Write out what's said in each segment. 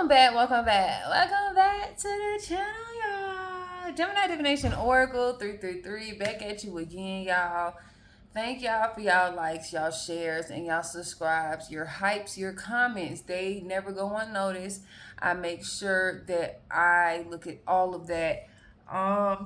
Welcome back to the channel, y'all. Gemini Divination Oracle 333 back at you again, y'all. Thank y'all for y'all likes, y'all shares, and y'all subscribes, your hypes, your comments. They never go unnoticed. I make sure that I look at all of that.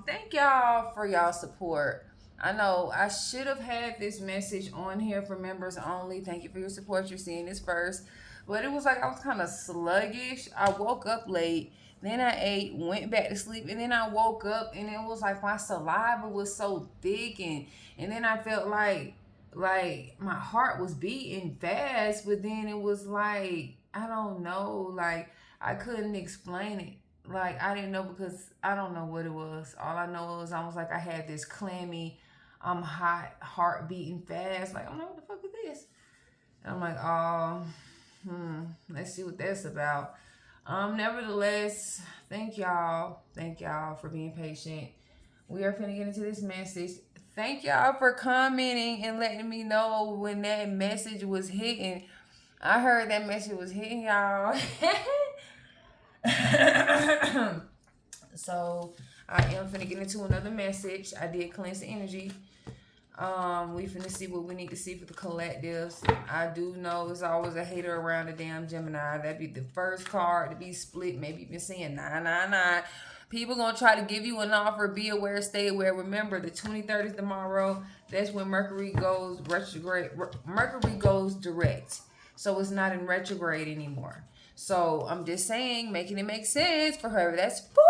Thank y'all for y'all support. I know I should have had this message on here for members only. Thank you for your support. You're seeing this first. But it was like I was kind of sluggish. I woke up late. Then I ate, went back to sleep, and then I woke up and it was like my saliva was so thick, and then I felt like my heart was beating fast, but then it was like I don't know, like I couldn't explain it. Like I didn't know because I don't know what it was. All I know was I was like I had this clammy, hot heart beating fast. Like I'm like, what the fuck is this? And I'm like, oh. Let's see what that's about. Nevertheless, thank y'all for being patient. We are finna get into this message. Thank y'all for commenting and letting me know when that message was hitting. I heard that message was hitting y'all. So I am finna get into another message. I did cleanse the energy. We finna see what we need to see for the collectives. I do know there's always a hater around the damn Gemini. That'd be the first card to be split. Maybe you've been seeing 999. People gonna try to give you an offer. Be aware, stay aware. Remember, the 23rd is tomorrow. That's when Mercury goes retrograde. Mercury goes direct. So it's not in retrograde anymore. So I'm just saying, making it make sense for whoever that's for.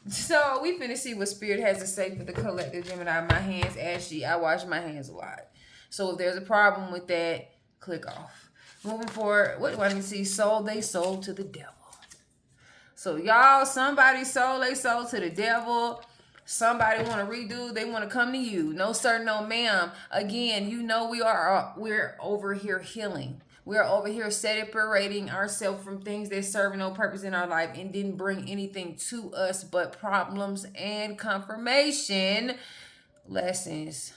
So we finna see what Spirit has to say for the collective Gemini. My hands ashy. I wash my hands a lot. So if there's a problem with that, click off. Moving forward, what do I need to see? Sold they sold to the devil. So y'all, somebody sold they sold to the devil. Somebody want to redo. They want to come to you. No sir, no ma'am. Again, you know we're over here healing. We're over here separating ourselves from things that serve no purpose in our life and didn't bring anything to us but problems and confirmation lessons.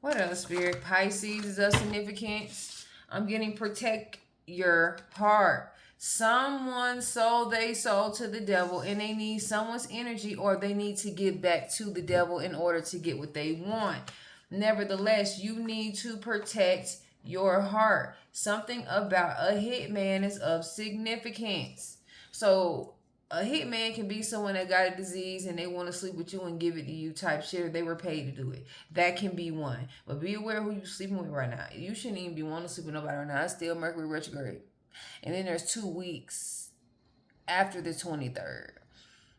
What else, Spirit? Pisces is of significance. I'm getting protect your heart. Someone sold they soul to the devil and they need someone's energy, or they need to give back to the devil in order to get what they want. Nevertheless, you need to protect your heart. Something about a hitman is of significance. So a hitman can be someone that got a disease and they want to sleep with you and give it to you type shit, or they were paid to do it. That can be one. But be aware who you're sleeping with right now. You shouldn't even be wanting to sleep with nobody right now. It's still Mercury retrograde. And then there's 2 weeks after the 23rd.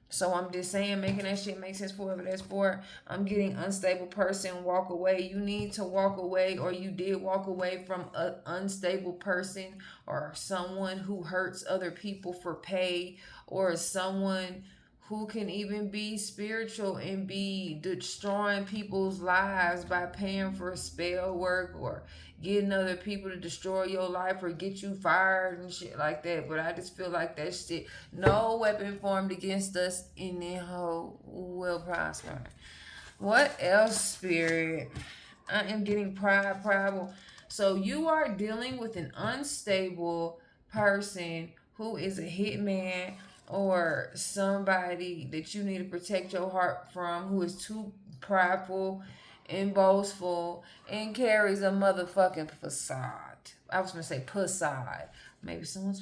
So I'm just saying, making that shit make sense for whoever that's for. I'm getting unstable person, walk away. You need to walk away, or you did walk away from an unstable person, or someone who hurts other people for pay, or someone who can even be spiritual and be destroying people's lives by paying for spell work or getting other people to destroy your life or get you fired and shit like that. But I just feel like that shit, no weapon formed against us in the whole will prosper. What else, Spirit? I am getting pride. So you are dealing with an unstable person who is a hitman, or somebody that you need to protect your heart from, who is too prideful and boastful and carries a motherfucking facade. I was gonna say facade. Maybe someone's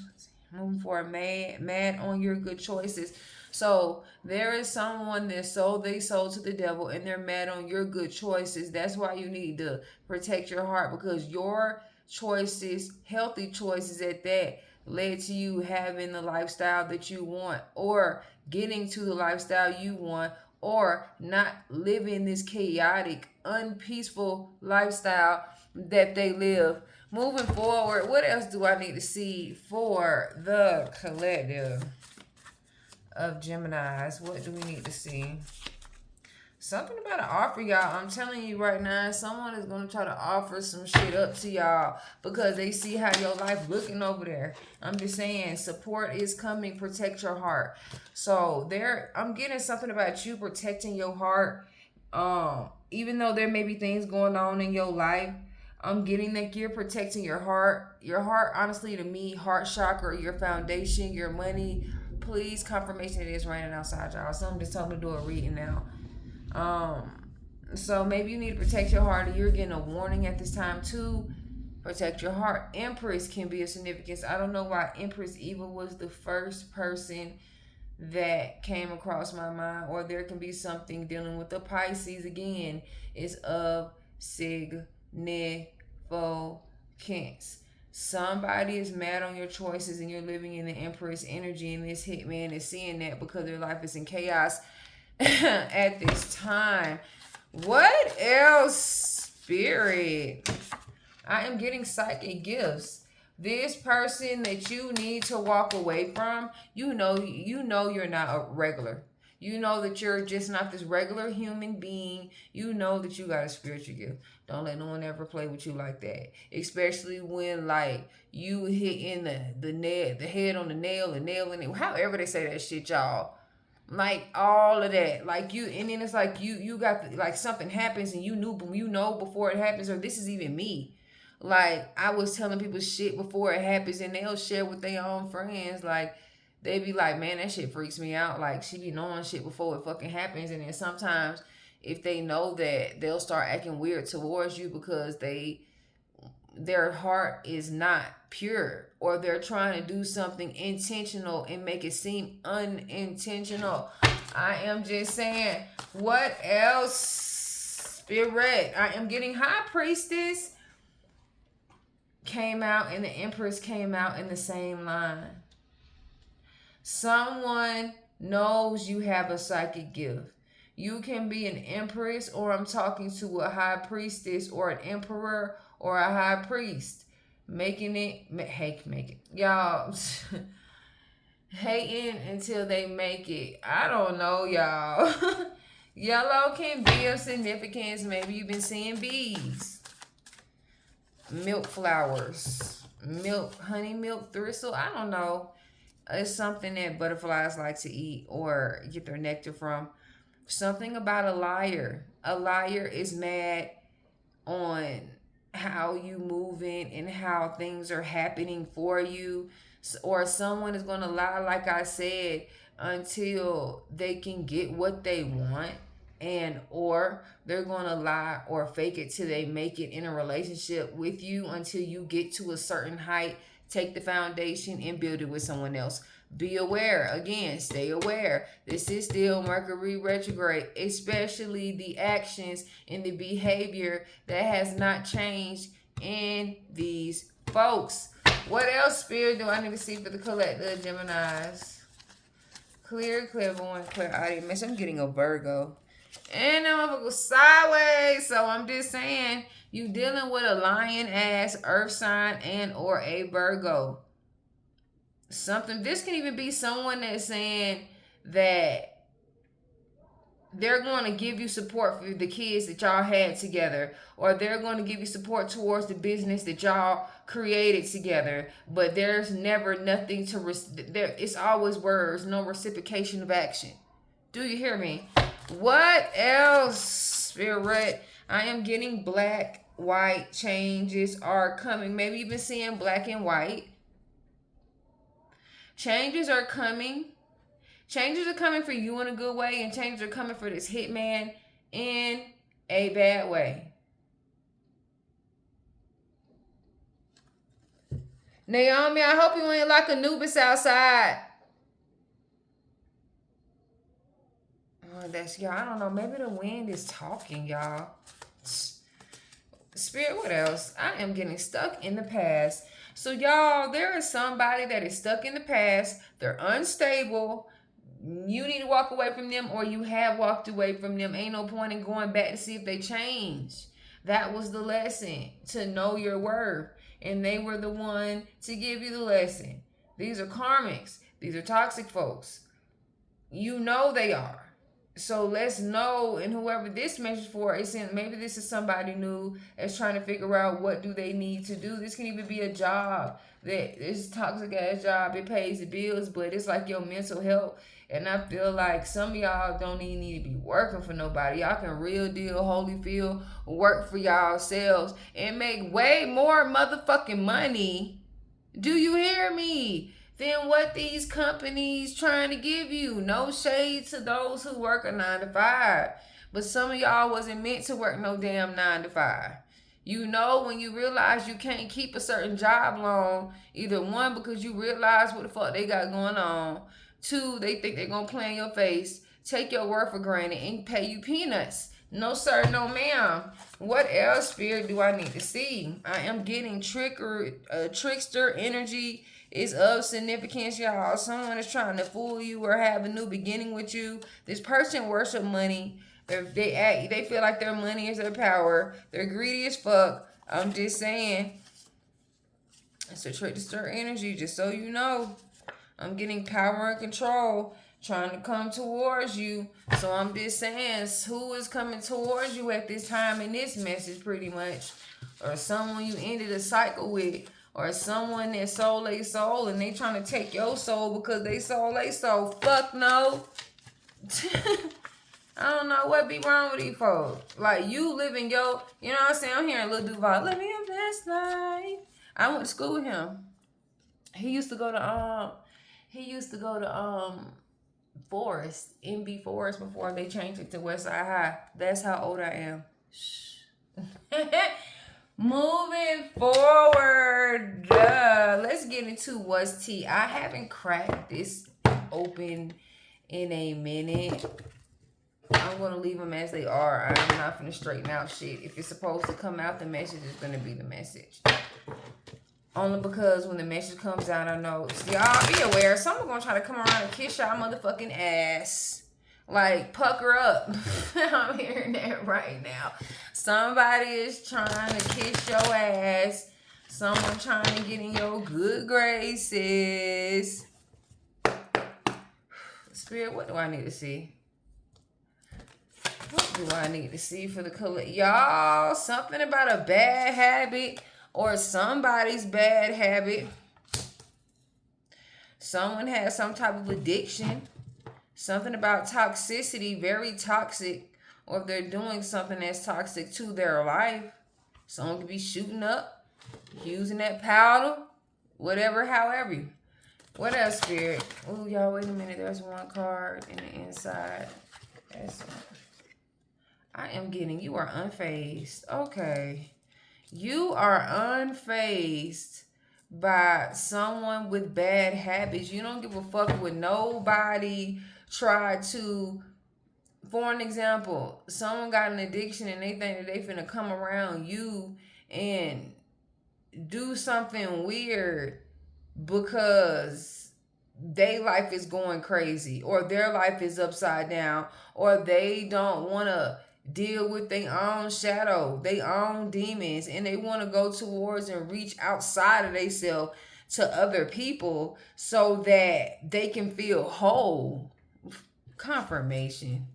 moving for a mad on your good choices. So there is someone that sold they soul to the devil and they're mad on your good choices. That's why you need to protect your heart, because your choices, healthy choices at that, led to you having the lifestyle that you want, or getting to the lifestyle you want, or not living this chaotic, unpeaceful lifestyle that they live. Moving forward, what else do I need to see for the collective of Geminis? What do we need to see? Something about an offer, y'all. I'm telling you right now, someone is going to try to offer some shit up to y'all because they see how your life looking over there. I'm just saying, support is coming. Protect your heart. So I'm getting something about you protecting your heart. Even though there may be things going on in your life, I'm getting that you're protecting your heart. Your heart, honestly, to me, heart chakra, your foundation, your money. Please, confirmation it is raining outside, y'all. Someone just told me to do a reading now. So maybe you need to protect your heart, or you're getting a warning at this time to protect your heart. Empress can be of significance. I don't know why Empress Eva was the first person that came across my mind, or there can be something dealing with the Pisces again. Is of significance. Somebody is mad on your choices and you're living in the Empress energy, and this hitman is seeing that because their life is in chaos at this time. What else, Spirit? I am getting psychic gifts. This person that you need to walk away from, you know you're not a regular. You know that you're just not this regular human being. You know that you got a spiritual gift. Don't let no one ever play with you like that. Especially when like you hitting the head on the nail, the nail in it. However they say that shit, y'all. Like all of that. Like you, and then it's like you got like something happens and you know before it happens, or this is even me. Like I was telling people shit before it happens, and they'll share with their own friends. Like they be like, man, that shit freaks me out. Like she be knowing shit before it fucking happens. And then sometimes if they know that, they'll start acting weird towards you because their heart is not pure, or they're trying to do something intentional and make it seem unintentional. I am just saying, what else, Spirit? I am getting High Priestess came out, and the Empress came out in the same line. Someone knows you have a psychic gift. You can be an Empress, or I'm talking to a High Priestess, or an Emperor, or a High Priest. Make it. Y'all, hating until they make it. I don't know, y'all. Yellow can be of significance. Maybe you've been seeing bees. Milk flowers. Milk, honey milk thistle. I don't know. It's something that butterflies like to eat or get their nectar from. Something about a liar. A liar is mad on how you moving and how things are happening for you, or someone is going to lie, like I said, until they can get what they want, and or they're going to lie or fake it till they make it in a relationship with you until you get to a certain height, take the foundation and build it with someone else. Be aware. Again, stay aware. This is still Mercury retrograde, especially the actions and the behavior that has not changed in these folks. What else, Spirit, do I need to see for the collective Geminis? Clear, clairvoyant, clairaudient. Man, I'm getting a Virgo. And I'm going to go sideways. So I'm just saying, you dealing with a lion-ass earth sign and or a Virgo. This can even be someone that's saying that they're going to give you support for the kids that y'all had together, or they're going to give you support towards the business that y'all created together, but there's never nothing to it's always words, no reciprocation of action. Do you hear me? What else, Spirit? I am getting black, white changes are coming. Maybe you've been seeing black and white. Changes are coming. Changes are coming for you in a good way, and changes are coming for this hitman in a bad way. Naomi, I hope you ain't like Anubis outside. Oh, that's y'all. I don't know. Maybe the wind is talking, y'all. Spirit, what else? I am getting stuck in the past. So, y'all, there is somebody that is stuck in the past. They're unstable. You need to walk away from them, or you have walked away from them. Ain't no point in going back to see if they change. That was the lesson, to know your worth. And they were the one to give you the lesson. These are karmics. These are toxic folks. You know they are. So let's know, and whoever this message for is in, maybe this is somebody new that's trying to figure out what do they need to do. This can even be a job. that this toxic ass job, it pays the bills, but it's like your mental health. And I feel like some of y'all don't even need to be working for nobody. Y'all can real deal, Holyfield, work for y'all selves and make way more motherfucking money. Do you hear me? Than what these companies trying to give you. No shade to those who work a 9 to 5. But some of y'all wasn't meant to work no damn 9 to 5. You know, when you realize you can't keep a certain job long, either one, because you realize what the fuck they got going on. Two, they think they're going to play in your face, take your word for granted, and pay you peanuts. No, sir, no, ma'am. What else, Spirit, do I need to see? I am getting trickster energy is of significance, y'all. Someone is trying to fool you or have a new beginning with you. This person worship money. They feel like their money is their power. They're greedy as fuck. I'm just saying. It's a trickster energy, just so you know. I'm getting power and control trying to come towards you. So I'm just saying, who is coming towards you at this time in this message, pretty much? Or someone you ended a cycle with. Or someone that sold their soul and they trying to take your soul because they sold their soul. Fuck no. I don't know what be wrong with these folks. Like, you living your, you know what I'm saying? I'm hearing Lil Duval, live your best life. I went to school with him. He used to go to Forest, MB Forest, before they changed it to Westside High. That's how old I am. Shh. Moving forward, let's get into what's tea. I haven't cracked this open in a minute. I'm going to leave them as they are. I'm not going to straighten out shit. If it's supposed to come out, the message is going to be the message. Only because when the message comes out, I know. Y'all be aware. Someone's going to try to come around and kiss y'all motherfucking ass. Like, pucker up. I'm hearing that right now. Somebody is trying to kiss your ass. Someone trying to get in your good graces. Spirit, what do I need to see? What do I need to see for the color? Y'all, something about a bad habit or somebody's bad habit. Someone has some type of addiction. Something about toxicity, very toxic. Or if they're doing something that's toxic to their life. Someone could be shooting up, using that powder, whatever, however. What else, Spirit? Oh, y'all, wait a minute. There's one card in the inside. That's I am getting, you are unfazed. Okay. You are unfazed by someone with bad habits. You don't give a fuck with nobody try to, for an example, someone got an addiction and they think that they finna come around you and do something weird because their life is going crazy or their life is upside down or they don't want to deal with their own shadow, their own demons, and they want to go towards and reach outside of themselves to other people so that they can feel whole. Confirmation.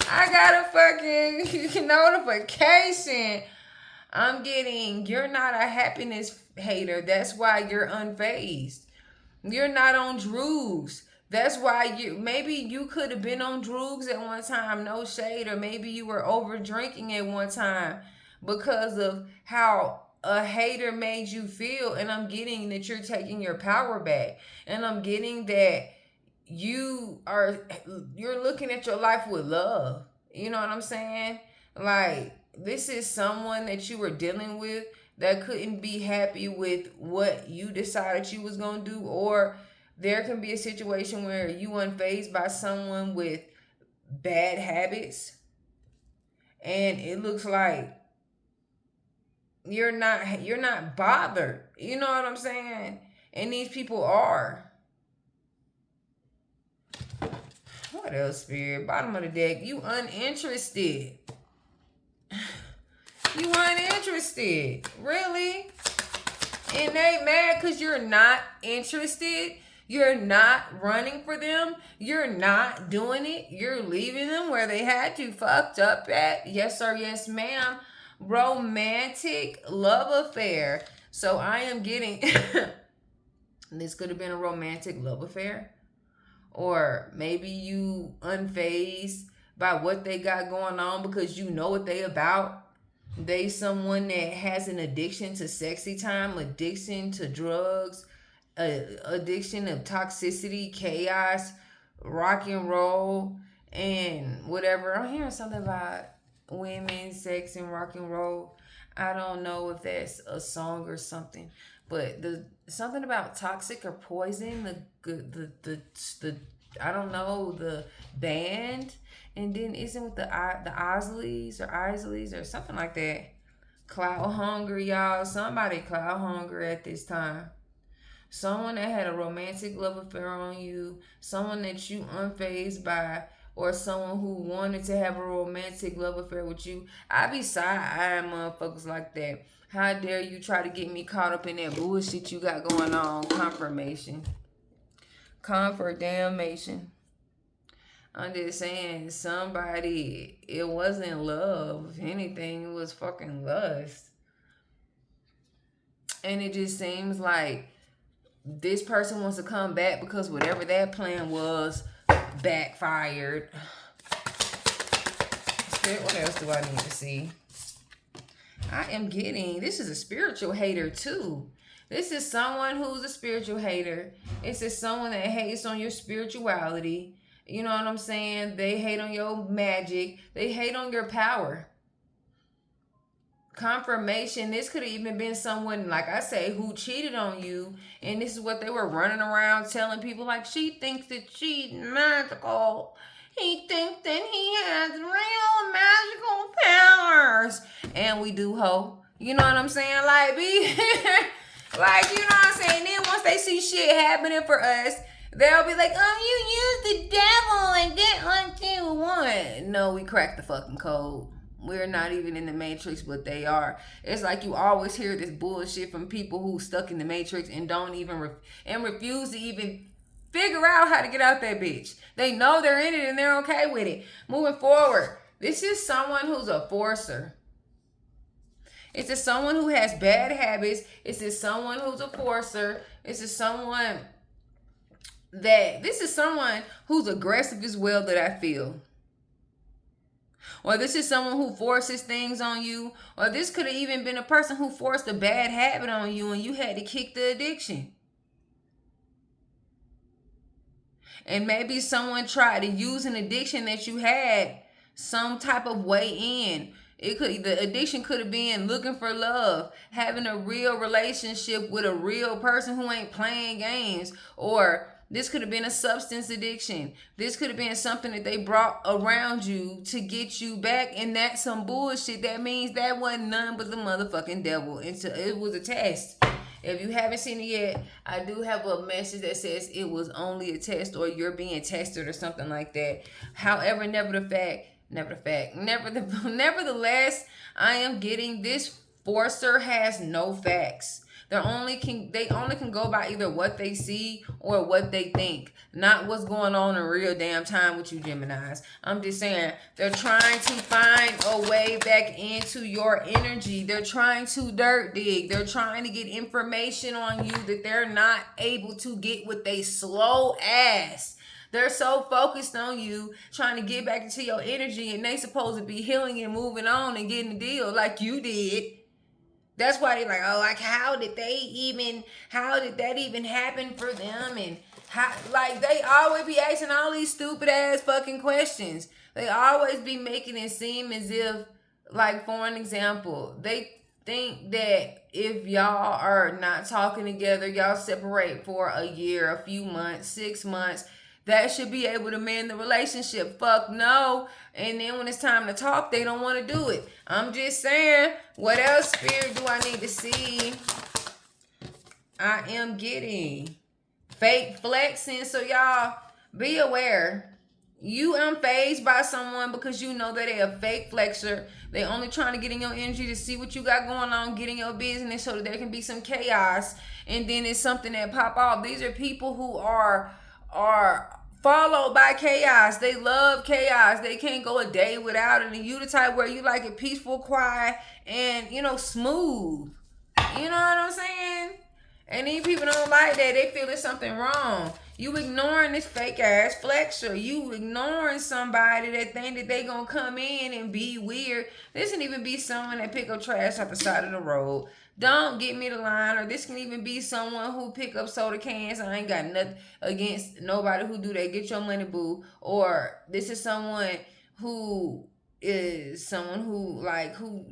I got a fucking notification. I'm getting, you're not a happiness hater. That's why you're unfazed. You're not on drugs. That's why maybe you could have been on drugs at one time, no shade, or maybe you were over drinking at one time because of how a hater made you feel. And I'm getting that you're taking your power back. And I'm getting that you're looking at your life with love. You know what I'm saying? Like, this is someone that you were dealing with that couldn't be happy with what you decided you was going to do, or there can be a situation where you unfazed by someone with bad habits and it looks like you're not bothered. You know what I'm saying? And these people are. What else, Spirit? Bottom of the deck. You uninterested. You uninterested. Really? And they mad because you're not interested. You're not running for them. You're not doing it. You're leaving them where they had you fucked up at. Yes, sir. Yes, ma'am. Romantic love affair. So I am getting this could have been a romantic love affair, or maybe you unfazed by what they got going on because you know what they about. They someone that has an addiction to sexy time, addiction to drugs, addiction of toxicity, chaos, rock and roll, and whatever. I'm hearing something about women, sex, and rock and roll. I don't know if that's a song or something, but the something about toxic or poison. The I don't know the band, and then isn't with the Isleys or something like that. Cloud hungry, y'all. Somebody cloud hungry at this time. Someone that had a romantic love affair on you, someone that you unfazed by, or someone who wanted to have a romantic love affair with you. I be side-eyeing motherfuckers like that. How dare you try to get me caught up in that bullshit you got going on? Confirmation. Confirmation. I'm just saying, somebody, it wasn't love. If anything, it was fucking lust. And it just seems like this person wants to come back because whatever that plan was backfired. What else do I need to see? I am getting, this is a spiritual hater too. This is someone who's a spiritual hater. This is someone that hates on your spirituality. You know what I'm saying? They hate on your magic. They hate on your power. Confirmation. This could have even been someone, like I say, who cheated on you. And this is what they were running around telling people. Like, she thinks that she's magical. He thinks that he has real magical powers. And we do, ho. You know what I'm saying? Like, like, you know what I'm saying? Then once they see shit happening for us, they'll be like, oh, you used the devil and get what you want. No, we cracked the fucking code. We're not even in the Matrix, but they are. It's like you always hear this bullshit from people who stuck in the Matrix and don't even and refuse to even figure out how to get out that bitch. They know they're in it and they're okay with it. Moving forward, this is someone who's a forcer. It's just someone who has bad habits. It's just someone who's a forcer. It's just someone this is someone who's aggressive as well that I feel. Or this is someone who forces things on you. Or this could have even been a person who forced a bad habit on you and you had to kick the addiction. And maybe someone tried to use an addiction that you had some type of way in. The addiction could have been looking for love, having a real relationship with a real person who ain't playing games, or this could have been a substance addiction. This could have been something that they brought around you to get you back, and that's some bullshit. That means that wasn't none but the motherfucking devil. It was a test. If you haven't seen it yet, I do have a message that says it was only a test, or you're being tested, or something like that. However, nevertheless, I am getting this forcer has no facts. They only can go by either what they see or what they think, not what's going on in real damn time with you Geminis. I'm just saying, they're trying to find a way back into your energy. They're trying to dirt dig. They're trying to get information on you that they're not able to get with they slow ass. They're so focused on you trying to get back into your energy, and they supposed to be healing and moving on and getting a deal like you did. That's why they're like, oh, like, how did that even happen for them? And how, like, they always be asking all these stupid ass fucking questions. They always be making it seem as if, like, for an example, they think that if y'all are not talking together, y'all separate for a year, a few months, 6 months, that should be able to mend the relationship. Fuck no. And then when it's time to talk, they don't want to do it. I'm just saying, what else, Spirit, do I need to see? I am getting fake flexing. So y'all, be aware. You unfazed by someone because you know that they're a fake flexer. They only trying to get in your energy to see what you got going on, get in your business so that there can be some chaos. And then it's something that pop off. These are people who are followed by chaos. They love chaos. They can't go a day without it. And you the type where you like it peaceful, quiet, and, you know, smooth. You know what I'm saying? And these people don't like that. They feel there's something wrong. You ignoring this fake ass flexor. You ignoring somebody that think that they gonna come in and be weird. This can even be someone that pick up trash off the side of the road. Don't get me the line. Or this can even be someone who pick up soda cans. I ain't got nothing against nobody who do that. Get your money, boo. Or this is someone who who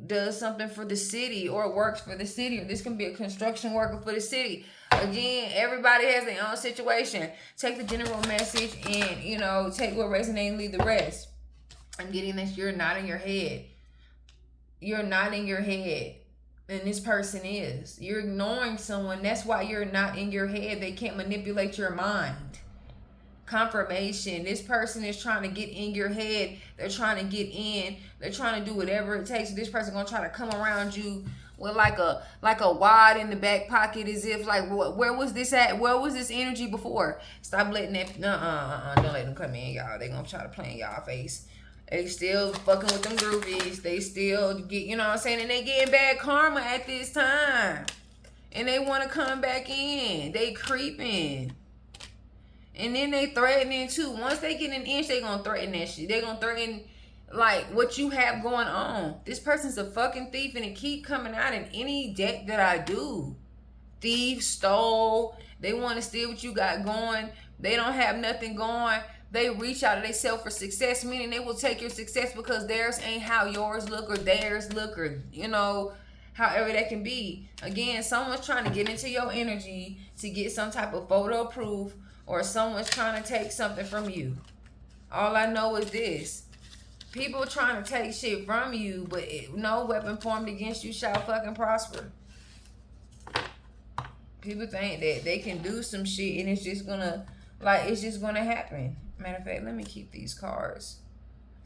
does something for the city or works for the city. Or this can be a construction worker for the city. Again, everybody has their own situation. Take the general message and, take what resonates and leave the rest. I'm getting this. You're not in your head. You're not in your head. And this person is. You're ignoring someone. That's why you're not in your head. They can't manipulate your mind. Confirmation. This person is trying to get in your head. They're trying to get in. They're trying to do whatever it takes. This person gonna try to come around you with like a wad in the back pocket, as if like, where was this at? Where was this energy before? Stop letting that. Don't let them come in, y'all. They gonna try to play in y'all face. They still fucking with them groupies. They still get, you know what I'm saying? And they getting bad karma at this time. And they want to come back in. They creeping. And then they threatening too. Once they get an inch, they gonna threaten that shit. They gonna threaten like what you have going on. This person's a fucking thief, and it keep coming out in any deck that I do. Thief, stole. They want to steal what you got going. They don't have nothing going. They reach out of themselves for success, meaning they will take your success because theirs ain't how yours look or theirs look, or however that can be. Again, someone's trying to get into your energy to get some type of photo proof, or someone's trying to take something from you. All I know is this. People trying to take shit from you, but no weapon formed against you shall fucking prosper. People think that they can do some shit and it's just gonna happen. Matter of fact, let me keep these cards.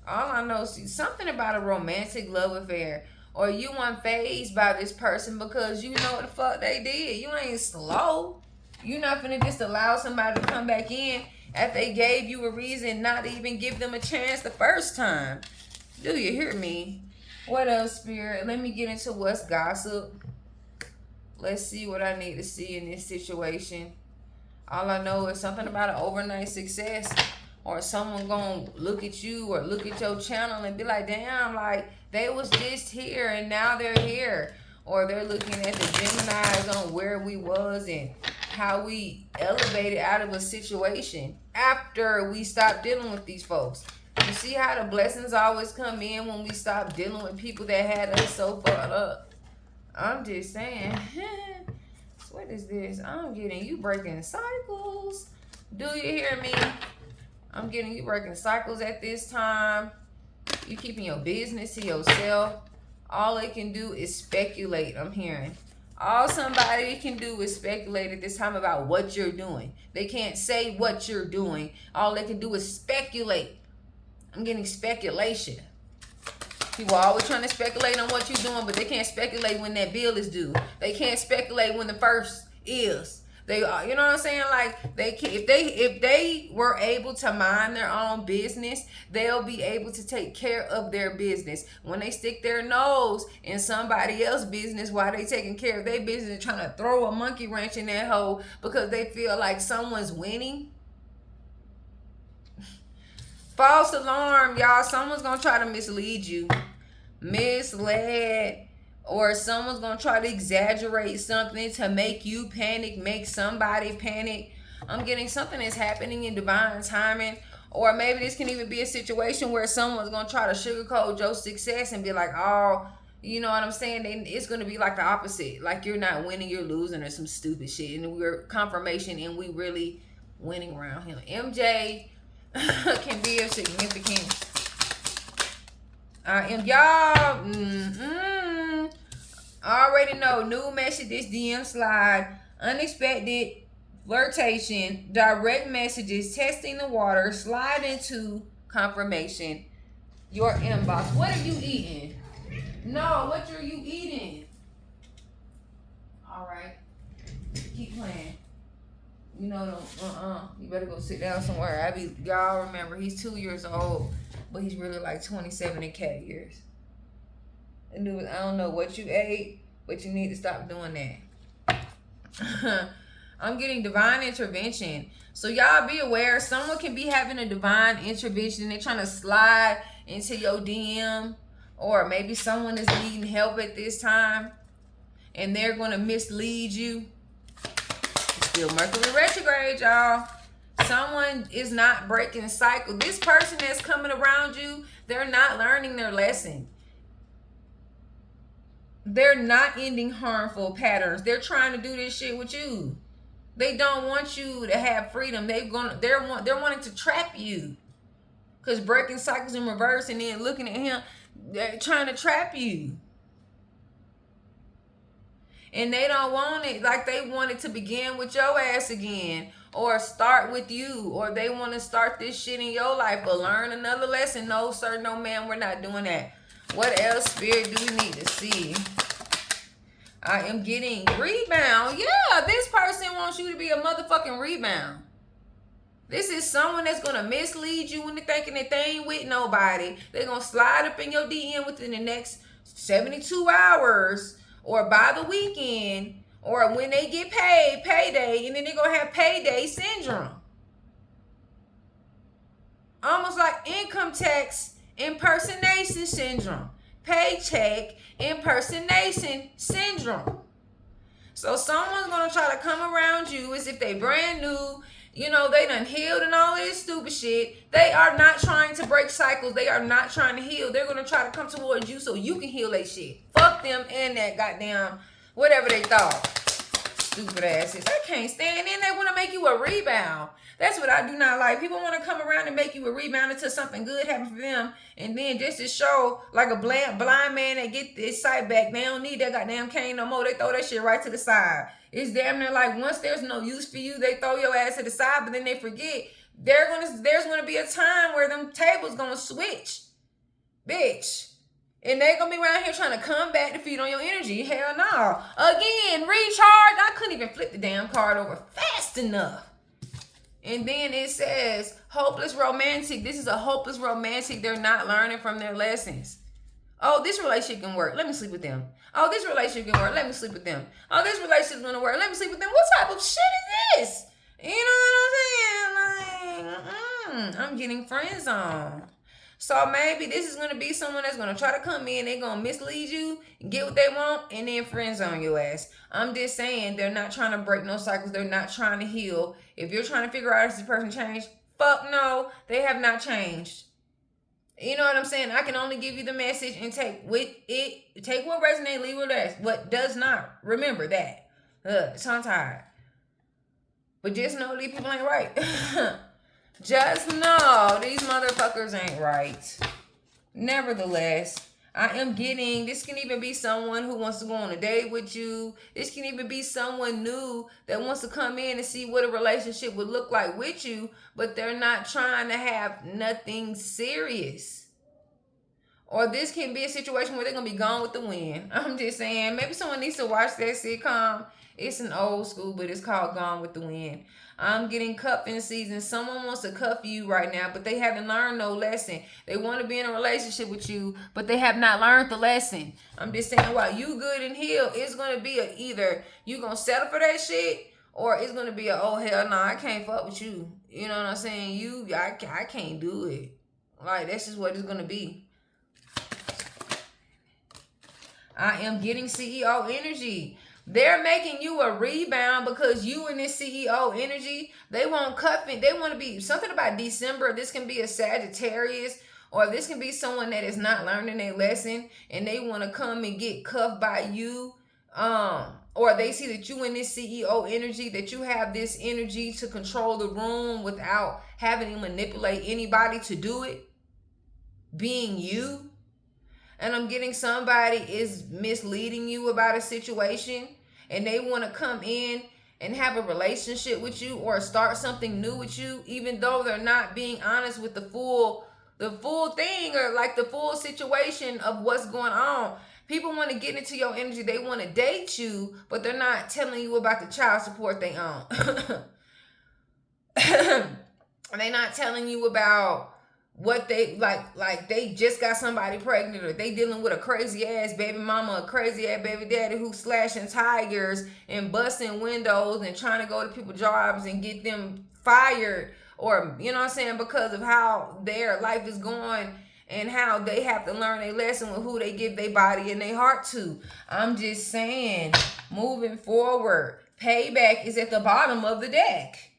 All I know is something about a romantic love affair, or you unfazed by this person because you know what the fuck they did. You ain't slow. You're not finna just allow somebody to come back in after they gave you a reason not to even give them a chance the first time. Do you hear me? What else, Spirit? Let me get into what's gossip. Let's see what I need to see in this situation. All I know is something about an overnight success, or someone gonna look at you or look at your channel and be like, damn, like they was just here and now they're here. Or they're looking at the Geminis on where we was and how we elevated out of a situation after we stopped dealing with these folks. You see how the blessings always come in when we stop dealing with people that had us so fucked up. I'm just saying. What is this? I'm getting you breaking cycles. Do you hear me? I'm getting you breaking cycles at this time. You keeping your business to yourself. All they can do is speculate, I'm hearing. All somebody can do is speculate at this time about what you're doing. They can't say what you're doing. All they can do is speculate. I'm getting speculation. People are always trying to speculate on what you're doing, but they can't speculate when that bill is due. They can't speculate when the first is. They are, you know what I'm saying? Like they can, if they were able to mind their own business, they'll be able to take care of their business. When they stick their nose in somebody else's business while they taking care of their business and trying to throw a monkey wrench in that hole because they feel like someone's winning. False alarm, y'all. Someone's gonna try to mislead you. Misled. Or someone's going to try to exaggerate something to make you panic, make somebody panic. I'm getting something that's happening in divine timing. Or maybe this can even be a situation where someone's going to try to sugarcoat your success and be like, oh, you know what I'm saying? It's going to be like the opposite. Like you're not winning, you're losing or some stupid shit. And we're confirmation and we really winning around him. MJ can be of significance. Y'all, I already know. New messages, DM slide, unexpected flirtation, direct messages, testing the water, slide into confirmation. Your inbox. What are you eating? No, what are you eating? All right, keep playing. You know, you better go sit down somewhere. Y'all remember, he's 2 years old, but he's really like 27 in cat years. And dude, I don't know what you ate, But you need to stop doing that. I'm getting divine intervention. So y'all be aware, someone can be having a divine intervention. They're trying to slide into your DM, or maybe someone is needing help at this time and they're going to mislead you. It's still Mercury retrograde, y'all. Someone is not breaking cycle. This person that's coming around you, they're not learning their lesson. They're not ending harmful patterns. They're trying to do this shit with you. They don't want you to have freedom. They're wanting to trap you. Because breaking cycles in reverse and then looking at him, they're trying to trap you. And they don't want it like they wanted to begin with your ass again, or start with you, or they want to start this shit in your life or learn another lesson. No, sir, no, ma'am, we're not doing that. What else, Spirit, do we need to see? I am getting rebound. Yeah, this person wants you to be a motherfucking rebound. This is someone that's going to mislead you into thinking that they ain't with nobody. They're going to slide up in your DM within the next 72 hours or by the weekend or when they get paid, payday, and then they're going to have payday syndrome. Almost like income tax impersonation syndrome. Paycheck impersonation syndrome. So someone's going to try to come around you as if they brand new. You know, they done healed and all this stupid shit. They are not trying to break cycles. They are not trying to heal. They're going to try to come towards you so you can heal that shit. Fuck them and that goddamn whatever they thought. Stupid asses. I can't stand in. They want to make you a rebound. That's what I do not like. People want to come around and make you a rebound until something good happens for them. And then just to show like a blind man that get this sight back. They don't need that goddamn cane no more. They throw that shit right to the side. It's damn near like once there's no use for you, they throw your ass to the side, but then they forget. There's gonna be a time where them tables gonna switch. Bitch. And they gonna be around here trying to come back to feed on your energy. Hell no. Again, recharge. I couldn't even flip the damn card over fast enough. And then it says, hopeless romantic. This is a hopeless romantic. They're not learning from their lessons. Oh, this relationship can work. Let me sleep with them. Oh, this relationship can work. Let me sleep with them. Oh, this relationship's gonna work. Let me sleep with them. What type of shit is this? You know what I'm saying? Like, I'm getting friend zone. So maybe this is gonna be someone that's gonna try to come in. They're gonna mislead you, get what they want, and then friend zone your ass. I'm just saying they're not trying to break no cycles. They're not trying to heal. If you're trying to figure out if this person changed, fuck no, they have not changed. You know what I'm saying? I can only give you the message and take what resonates, leave what does not. Remember that. So I'm tired. But just know these people ain't right. Just know these motherfuckers ain't right. Nevertheless, I am getting, this can even be someone who wants to go on a date with you. This can even be someone new that wants to come in and see what a relationship would look like with you, but they're not trying to have nothing serious. Or this can be a situation where they're going to be gone with the wind. I'm just saying, maybe someone needs to watch that sitcom. It's an old school, but it's called Gone with the Wind. I'm getting cuffing season. Someone wants to cuff you right now, but they haven't learned no lesson. They want to be in a relationship with you, but they have not learned the lesson. I'm just saying, while you good and healed, it's going to be either you going to settle for that shit, or it's going to be oh, hell no, I can't fuck with you. You know what I'm saying? I can't do it. Like, that's just what it's going to be. I am getting CEO energy. They're making you a rebound because you in this CEO energy, they want cuffing. They want to be something about December. This can be a Sagittarius, or this can be someone that is not learning their lesson and they want to come and get cuffed by you. Or they see that you in this CEO energy, that you have this energy to control the room without having to manipulate anybody to do it. Being you. And I'm getting somebody is misleading you about a situation and they want to come in and have a relationship with you or start something new with you, even though they're not being honest with the full thing or like the full situation of what's going on. People want to get into your energy. They want to date you, but they're not telling you about the child support they own. They're not telling you about what they like they just got somebody pregnant, or they dealing with a crazy ass baby mama, a crazy ass baby daddy who's slashing tires and busting windows and trying to go to people's jobs and get them fired, or you know what I'm saying, because of how their life is going and how they have to learn a lesson with who they give their body and their heart to. I'm just saying, moving forward, payback is at the bottom of the deck.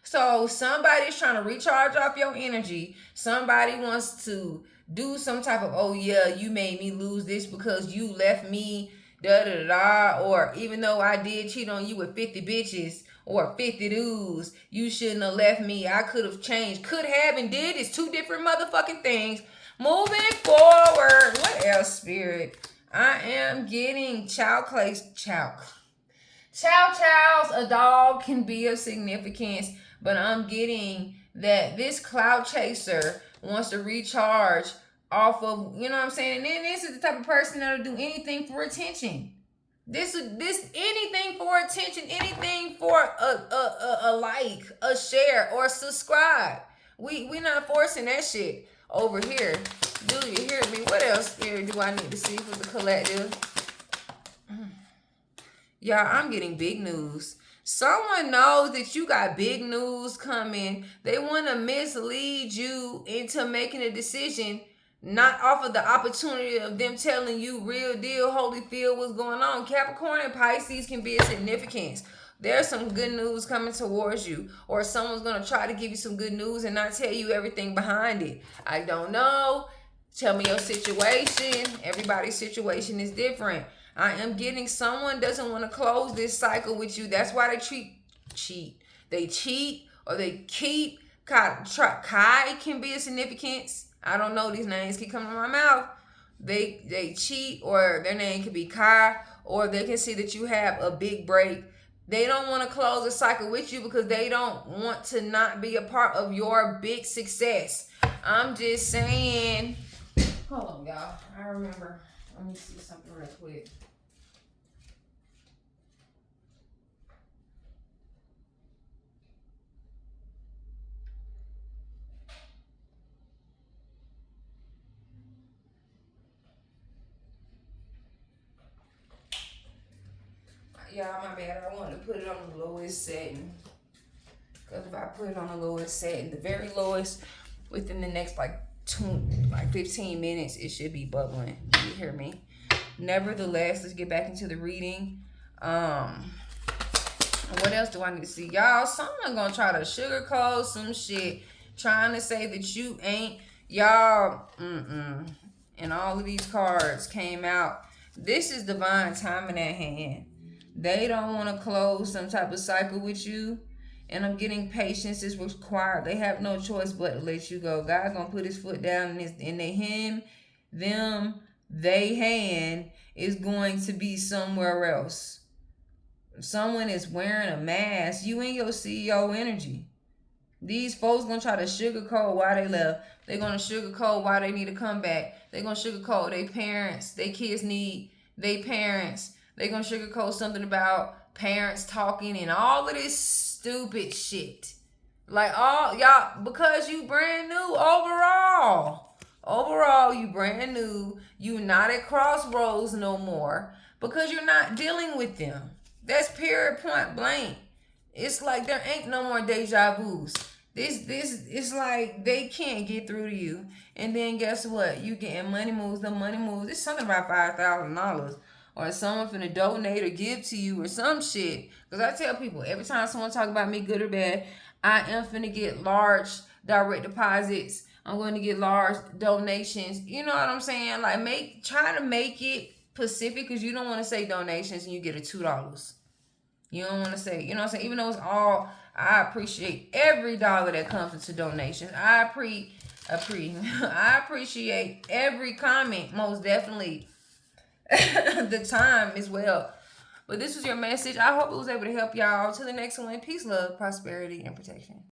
So somebody's trying to recharge off your energy. Somebody wants to do some type of, oh yeah, you made me lose this because you left me, da da da. Or even though I did cheat on you with 50 bitches or 50 dudes, you shouldn't have left me. I could have changed. Could have and did is two different motherfucking things. Moving forward. What else, Spirit? I am getting chows. A dog can be of significance, but I'm getting that this cloud chaser wants to recharge off of, you know what I'm saying? And then this is the type of person that'll do anything for attention. This anything for attention, anything for a like, a share, or subscribe. We not forcing that shit over here. Do you hear me? What else, Spirit, do I need to see for the collective? Y'all, I'm getting big news. Someone knows that you got big news coming. They want to mislead you into making a decision, not off of the opportunity of them telling you real deal, Holyfield, what's going on. Capricorn and Pisces can be a significance. There's some good news coming towards you, or someone's going to try to give you some good news and not tell you everything behind it. I don't know. Tell me your situation. Everybody's situation is different. I am getting someone doesn't want to close this cycle with you. That's why they cheat. They cheat or they keep. Kai can be a significance. I don't know. These names keep coming to my mouth. They cheat, or their name could be Kai, or they can see that you have a big break. They don't want to close a cycle with you because they don't want to not be a part of your big success. I'm just saying. Hold on, y'all. I remember. Let me see something real quick. Y'all, my bad. I wanted to put it on the lowest setting. Because if I put it on the lowest setting, the very lowest, within the next 15 minutes, it should be bubbling. You hear me? Nevertheless, let's get back into the reading. What else do I need to see? Y'all, someone gonna try to sugarcoat some shit, trying to say that you ain't. Y'all, and all of these cards came out. This is divine timing at hand. They don't want to close some type of cycle with you. And I'm getting patience is required. They have no choice but to let you go. God gonna put his foot down in the him, them, they hand is going to be somewhere else. If someone is wearing a mask, you in your CEO energy. These folks gonna try to sugarcoat why they left. They're gonna sugarcoat why they need to come back. They're gonna sugarcoat their parents. Their kids need their parents. They're gonna sugarcoat something about parents talking and all of this stupid shit. Like, all y'all, because you brand new overall. Overall, you brand new. You not at crossroads no more because you're not dealing with them. That's period, point blank. It's like there ain't no more deja vus. This it's like they can't get through to you. And then guess what? You getting money moves. The money moves. It's something about $5,000. Or someone finna donate or give to you or some shit. Because I tell people, every time someone talk about me, good or bad, I am finna get large direct deposits. I'm going to get large donations. You know what I'm saying? Like, try to make it specific, because you don't want to say donations and you get a $2. You don't want to say, you know what I'm saying? Even though it's all, I appreciate every dollar that comes into donations. I appreciate every comment, most definitely. The time as well. But this was your message. I hope it was able to help y'all. To the next one. Peace, love, prosperity, and protection.